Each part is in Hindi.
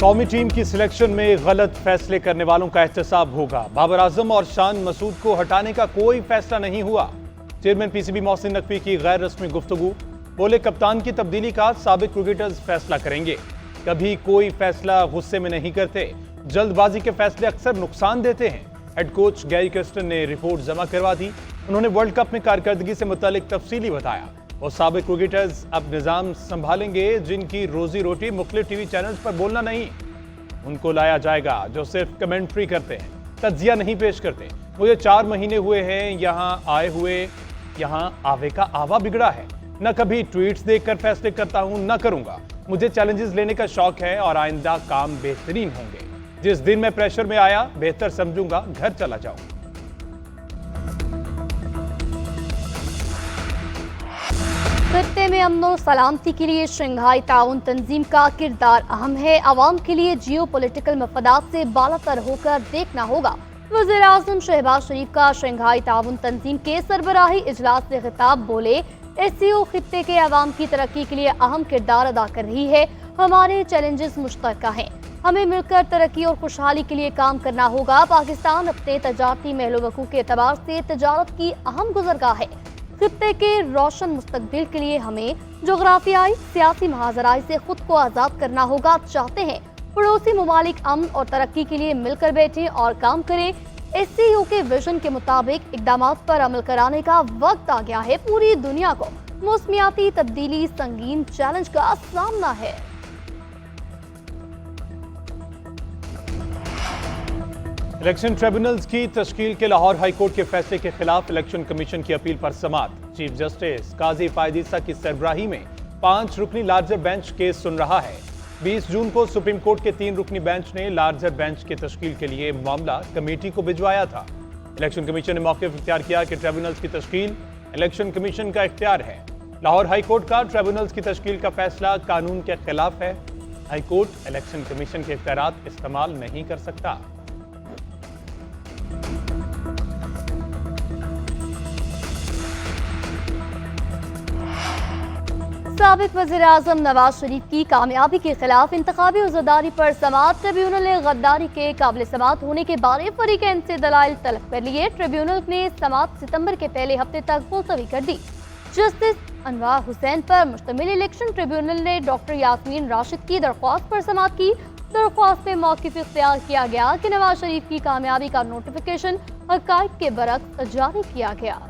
कौमी टीम की सिलेक्शन में गलत फैसले करने वालों का एहतसाब होगा। बाबर आजम और शान मसूद को हटाने का कोई फैसला नहीं हुआ। चेयरमैन पीसीबी मोहसिन नकवी की गैर रस्मी गुफ्तगू। बोले कप्तान की तब्दीली का साबिक क्रिकेटर्स फैसला करेंगे। कभी कोई फैसला गुस्से में नहीं करते। जल्दबाजी के फैसले अक्सर नुकसान देते हैं। हेड कोच गैरी कर्स्टन ने रिपोर्ट जमा करवा दी। उन्होंने वर्ल्ड कप में कारकर्दगी से मुतालिक तफसीली बताया। और साबिक क्रिकेटर्स अब निजाम संभालेंगे जिनकी रोजी रोटी मुख्तलिफ टीवी चैनल्स पर बोलना नहीं। उनको लाया जाएगा जो सिर्फ कमेंट्री करते हैं, तज्जिया नहीं पेश करते। मुझे 4 महीने हुए हैं यहाँ आए हुए, यहाँ आवे का आवा बिगड़ा है। न कभी ट्वीट्स देखकर फैसले करता हूँ, न करूंगा। मुझे चैलेंजेस लेने का शौक है और आइंदा काम बेहतरीन होंगे। जिस दिन मैं प्रेशर में आया बेहतर समझूंगा, घर चला जाऊं। खत्ते में अमन और सलामती के लिए शंघाई ताउन तंजीम का किरदार अहम है। आवाम के लिए जियो पोलिटिकल मफादात से बालातर होकर देखना होगा। वज़ीर आज़म शहबाज शरीफ का शंघाई ताउन तंजीम के सरबराही इजलास से खिताब। बोले एससीओ खित्ते के अवाम की तरक्की के लिए अहम किरदार अदा कर रही है। हमारे चैलेंजेस मुश्तरका हैं। हमें मिलकर तरक्की और खुशहाली के लिए काम करना होगा। पाकिस्तान अपने तजारती महलो वकूफ़ के एतबार से तजारत की अहम गुज़रगाह है। खित्ते के रोशन मुस्तकबिल के लिए हमें जोग्राफियाई सियासी महाजराई से खुद को आज़ाद करना होगा। चाहते हैं पड़ोसी ममालिक अमन और तरक्की के लिए मिलकर बैठें और काम करें। एससीओ के विजन के मुताबिक इक़दामात पर अमल कराने का वक्त आ गया है। पूरी दुनिया को मौसमियाती तब्दीली संगीन चैलेंज का सामना है। इलेक्शन ट्रिब्यूनल्स की तश्कील के लाहौर हाईकोर्ट के फैसले के खिलाफ इलेक्शन कमीशन की अपील पर समाअत। चीफ जस्टिस काजी फायद ईसा की सरबराही में 5 रुकनी लार्जर बेंच केस सुन रहा है। 20 जून को सुप्रीम कोर्ट के 3 रुकनी बेंच ने लार्जर बेंच की तश्कील के लिए मामला कमेटी को भिजवाया था। इलेक्शन कमीशन ने मौक़िफ़ इख्तियार किया कि ट्रिब्यूनल्स की तश्कील इलेक्शन कमीशन का इख्तियार है। लाहौर हाईकोर्ट का ट्रिब्यूनल्स की तश्कील का फैसला कानून के खिलाफ है। हाईकोर्ट इलेक्शन कमीशन के इख्तियारात इस्तेमाल नहीं कर सकता। साबिक वज़ीर आज़म नवाज शरीफ की कामयाबी के खिलाफ इंतखाबी उज़्रदारी पर समाअत। ट्रिब्यूनल ने गद्दारी के काबिल समाअत होने के बारे फरीक़ैन से दलाइल तलब कर लिए। ट्रिब्यूनल ने समाअत सितंबर के पहले हफ्ते तक मुलतवी कर दी। जस्टिस अनवार हुसैन पर मुश्तमिल इलेक्शन ट्रिब्यूनल ने डॉक्टर यास्मीन राशिद की दरख्वास्त पर समाअत की। दरख्वास्त में मौक़िफ़ इख्तियार किया गया कि नवाज शरीफ की कामयाबी का नोटिफिकेशन हक़ाइक़ के बरक्स जारी किया गया।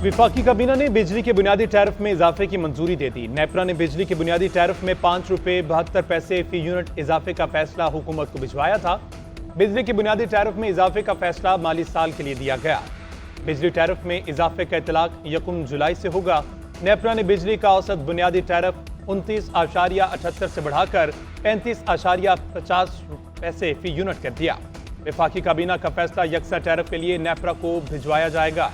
विफाकी काबीना ने बिजली के बुनियादी टैरिफ में इजाफे की मंजूरी दे दी। नेपरा ने बिजली के बुनियादी टैरिफ में 5 रुपये 72 पैसे फी यूनिट इजाफे का फैसला हुकूमत को भिजवाया था। बिजली के बुनियादी टैरिफ में इजाफे का फैसला माली साल के लिए दिया गया। बिजली टैरिफ में इजाफे का इतलाक 1 जुलाई से होगा। नेपरा ने बिजली का औसत बुनियादी टैरिफ 29.78 से बढ़ाकर 35.50 पैसे फी यूनिट कर दिया। विफाकी काबीना का फैसला यकसा टैरिफ के लिए नेपरा को भिजवाया जाएगा।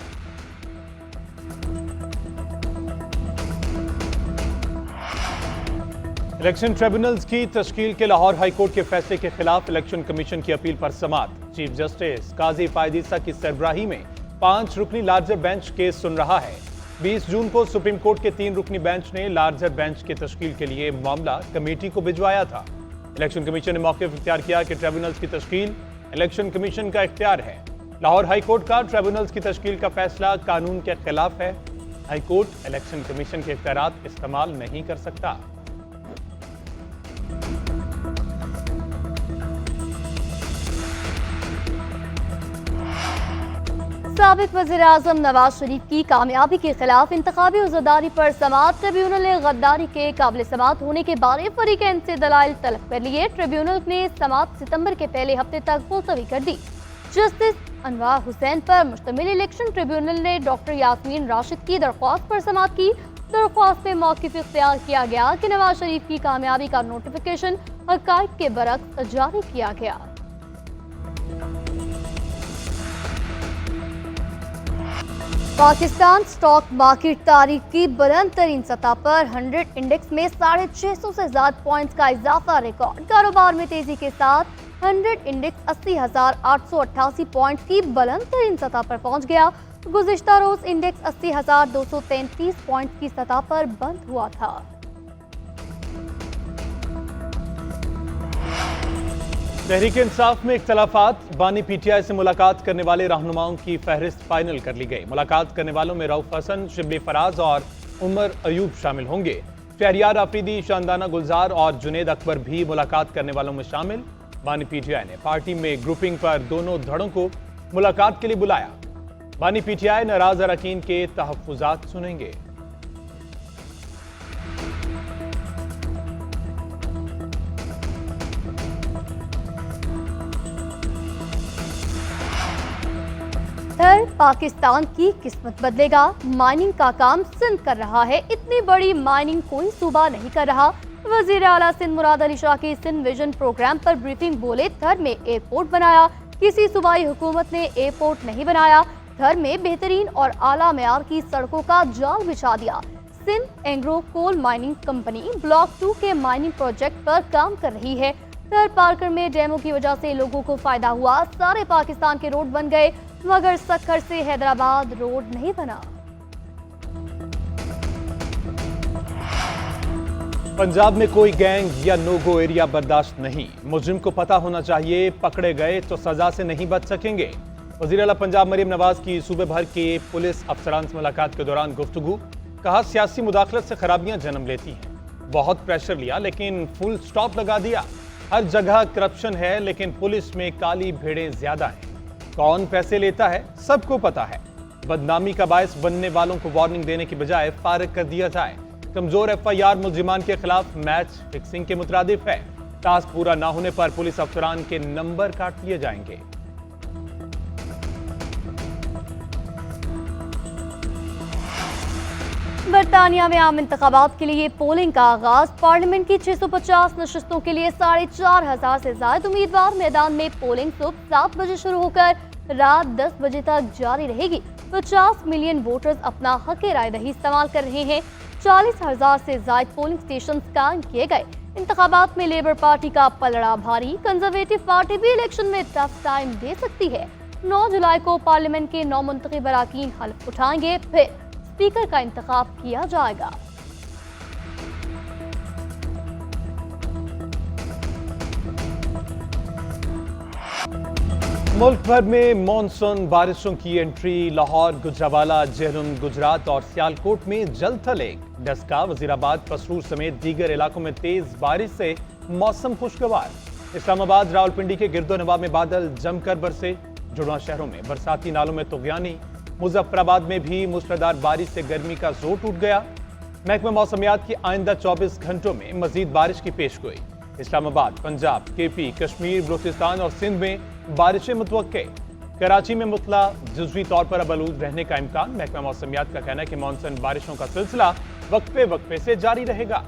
इलेक्शन ट्रिब्यूनल्स की तश्कील के लाहौर हाईकोर्ट के फैसले के खिलाफ इलेक्शन कमीशन की अपील पर समाअत। चीफ जस्टिस काजी फायद ईसा की सरबराही में 5 रुकनी लार्जर बेंच केस सुन रहा है। 20 जून को सुप्रीम कोर्ट के 3 रुकनी बेंच ने लार्जर बेंच की तश्कील के लिए मामला कमेटी को भिजवाया था। इलेक्शन कमीशन ने मौक़िफ़ इख्तियार किया कि ट्रिब्यूनल्स की तश्कील इलेक्शन कमीशन का इख्तियार है। लाहौर हाईकोर्ट का ट्रिब्यूनल्स की तश्कील का फैसला कानून के खिलाफ है। हाईकोर्ट इलेक्शन कमीशन के इख्तियारात इस्तेमाल नहीं कर सकता। साबिक वज़ीर आज़म नवाज शरीफ की कामयाबी के खिलाफ इंतखाबी उज़्रदारी पर समाअत। ट्रिब्यूनल ने गद्दारी के काबिल समाअत होने के बारे फरीक़ैन से दलाइल तलब कर लिए। ट्रिब्यूनल ने समाअत सितंबर के पहले हफ्ते तक मुलतवी कर दी। जस्टिस अनवार हुसैन पर मुश्तमिल इलेक्शन ट्रिब्यूनल ने डॉक्टर यास्मीन राशिद की दरख्वास्त पर समाअत की। दरख्वास्त में मौक़िफ़ इख्तियार किया गया कि नवाज शरीफ की कामयाबी का नोटिफिकेशन हक़ाइक़ के बरक्स जारी किया गया। पाकिस्तान स्टॉक मार्केट तारीख की बुलंद तरीन सतह पर 100 इंडेक्स में 650 से ज्यादा पॉइंट्स का इजाफा रिकॉर्ड। कारोबार में तेजी के साथ 100 इंडेक्स 80,888 पॉइंट्स की बुलंद तरीन सतह पर पहुंच गया। गुज़िश्ता रोज इंडेक्स 80,233 पॉइंट्स की सतह पर बंद हुआ था। तहरीक इंसाफ में इख्तलाफात, बानी पीटीआई से मुलाकात करने वाले रहनुमाओं की फहरिस्त फाइनल कर ली गई। मुलाकात करने वालों में रऊफ हसन, शिबली फराज और उमर अयूब शामिल होंगे। शहरियार आफरीदी, शानदाना गुलजार और जुनेद अकबर भी मुलाकात करने वालों में शामिल। बानी पीटीआई ने पार्टी में ग्रुपिंग पर दोनों धड़ों को मुलाकात के लिए बुलाया। बानी पीटीआई नाराज अरकान के तहफ्फुजात सुनेंगे। पाकिस्तान की किस्मत बदलेगा, माइनिंग का काम सिंध कर रहा है, इतनी बड़ी माइनिंग कोई सूबा नहीं कर रहा। वजीर आला सिंध मुराद अली शाह की सिंध विजन प्रोग्राम पर ब्रीफिंग बोले, थर में एयरपोर्ट बनाया, किसी सूबाई हुकूमत ने एयरपोर्ट नहीं बनाया। थर में बेहतरीन और आला मेयार की सड़कों का जाल बिछा दिया। Sindh Engro coal mining company block 2 के माइनिंग प्रोजेक्ट पर काम कर रही है। थर पार्कर में डैमों की वजह से लोगों को फायदा हुआ, सारे पाकिस्तान के रोड बन गए, मगर सक्खर से हैदराबाद रोड नहीं बना। पंजाब में कोई गैंग या नो गो एरिया बर्दाश्त नहीं। मुजरिम को पता होना चाहिए, पकड़े गए तो सजा से नहीं बच सकेंगे। वज़ीर आला पंजाब मरियम नवाज की सूबे भर के पुलिस अफसरान से मुलाकात के दौरान गुफ्तगू। कहा, सियासी मुदाखलत से खराबियां जन्म लेती हैं। बहुत प्रेशर लिया लेकिन फुल स्टॉप लगा दिया। हर जगह करप्शन है लेकिन पुलिस में काली भेड़ें ज्यादा हैं। कौन पैसे लेता है सबको पता है। बदनामी का बायस बनने वालों को वार्निंग देने की बजाय फारिग कर दिया जाए। कमजोर FIR मुलजिमान के खिलाफ मैच फिक्सिंग के मुतरादिफ है। टास्क पूरा ना होने पर पुलिस अफसरान के नंबर काट लिए जाएंगे। बरतानिया में आम इंतखाबात के लिए पोलिंग का आगाज। पार्लियामेंट की 650 नशस्तों के लिए 4,500 से ज्यादा उम्मीदवार मैदान में। पोलिंग सुबह 7 बजे शुरू होकर रात 10 बजे तक जारी रहेगी। 50 मिलियन वोटर्स अपना हक राय दही इस्तेमाल कर रहे हैं। 40,000 से ज्यादा पोलिंग स्टेशन कायम किए गए। इंतखाबात में लेबर पार्टी का पलड़ा भारी। कंजर्वेटिव पार्टी भी इलेक्शन में टफ टाइम दे सकती है। 9 जुलाई को पार्लियामेंट के 9 मुंतखब अरकान हल्फ उठाएंगे, फिर स्पीकर का इंतखाब किया जाएगा। मुल्क भर में मॉनसून बारिशों की एंट्री। लाहौर, गुजरावाला, जेहलम, गुजरात और सियालकोट में जल थल डस्का। वजीराबाद, पसरूर समेत दीगर इलाकों में तेज बारिश से मौसम खुशगवार। इस्लामाबाद, रावलपिंडी के गिरदोनवा में बादल जमकर बरसे। जुड़वा शहरों में बरसाती नालों में तुगयानी। मुजफ्फराबाद में भी मूसलाधार बारिश से गर्मी का जोर टूट गया। महकमा मौसमियात की आइंदा 24 घंटों में मजीद बारिश की पेशगोई। इस्लामाबाद, पंजाब, KP, कश्मीर, बलूचिस्तान और सिंध में बारिशें मुतवक्के। कराची में मुतला जुज़वी तौर पर अब आलूद रहने का इम्कान। महकमा मौसमियात का कहना है कि मानसून बारिशों का सिलसिला वक्फे वक्फे से जारी रहेगा।